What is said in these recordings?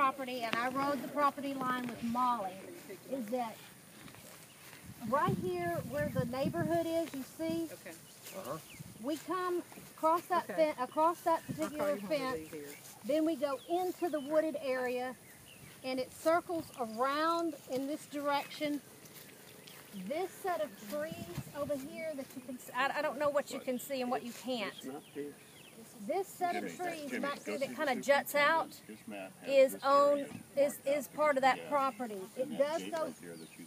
property, and I rode the property line with Molly, is that right here where the neighborhood is, you see? Okay. We come across that fence, across that particular fence, then we go into the wooded area, and it circles around in this direction. This set of trees over here that you can see, I don't know what you can see and what you can't. This set of trees back here that kind of juts out is part of that property. It does go,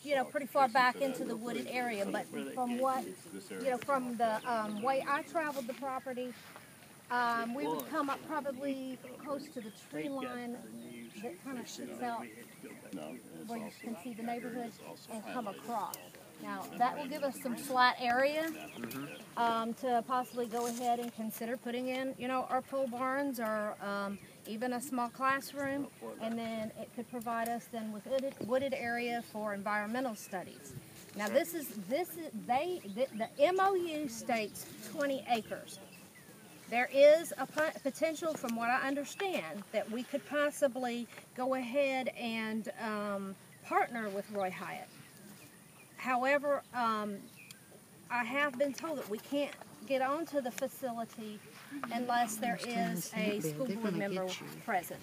you know, pretty far back into the wooded area, but from what, you know, from the way I traveled the property, we would come up probably close to the tree line that kind of shoots out where you can see the neighborhood and come across. Now, that will give us some flat area to possibly go ahead and consider putting in, you know, our pole barns or even a small classroom, and then it could provide us then with wooded area for environmental studies. Now, the MOU states 20 acres. There is a potential, from what I understand, that we could possibly go ahead and partner with Roy Hyatt. However, I have been told that we can't get onto the facility unless there is a school board member present.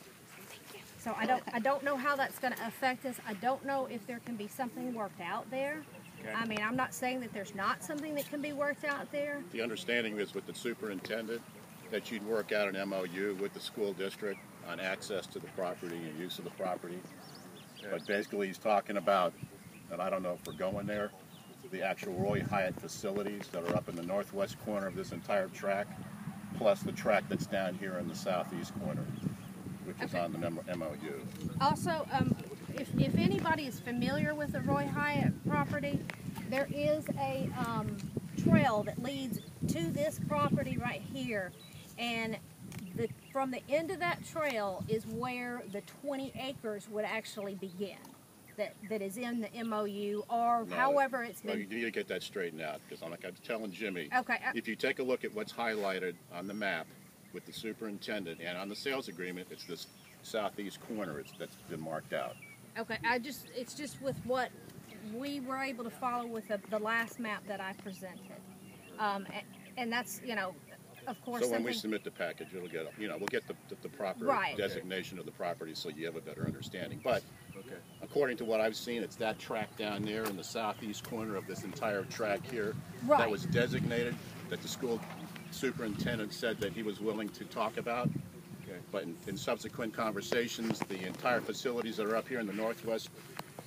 So I don't know how that's going to affect us. I don't know if there can be something worked out there. Okay. I mean, I'm not saying that there's not something that can be worked out there. The understanding is with the superintendent that you'd work out an MOU with the school district on access to the property and use of the property. Okay. But basically he's talking about, and I don't know if we're going there, the actual Roy Hyatt facilities that are up in the northwest corner of this entire track, plus the track that's down here in the southeast corner, which is on the MOU. Also, if anybody is familiar with the Roy Hyatt property, there is a trail that leads to this property right here, and from the end of that trail is where the 20 acres would actually begin. That is in the MOU, or no, however it's been. Well, you need to get that straightened out, because I'm telling Jimmy, okay, if you take a look at what's highlighted on the map with the superintendent and on the sales agreement, it's this southeast corner that's been marked out. Okay, it's just with what we were able to follow with the last map that I presented, and that's, you know, of course. So when we submit the package, it'll get, you know, we'll get the proper designation of the property so you have a better understanding. But according to what I've seen, it's that track down there in the southeast corner of this entire track here that was designated, that the school superintendent said that he was willing to talk about. But in subsequent conversations, the entire facilities that are up here in the northwest,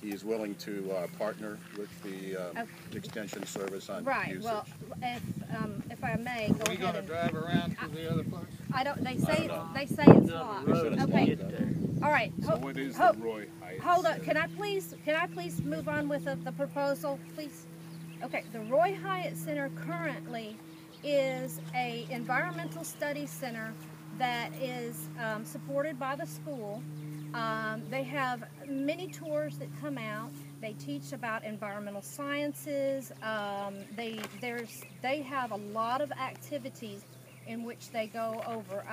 he is willing to partner with the extension service on usage. Well, if I may, go ahead. Are we going to drive around to the other place? I don't. They say it's locked. Okay. All right. So what is the Roy Hyatt? Hold up. Can I please move on with the proposal, please? Okay. The Roy Hyatt Center currently is a environmental studies center that is supported by the school. They have many tours that come out. They teach about environmental sciences. They have a lot of activities in which they go over.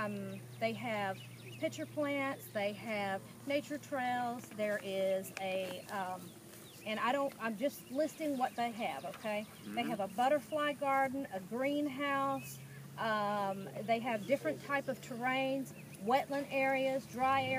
They have pitcher plants. They have nature trails. There is a and I'm just listing what they have. Okay, they have a butterfly garden, a greenhouse. They have different type of terrains, wetland areas, dry areas.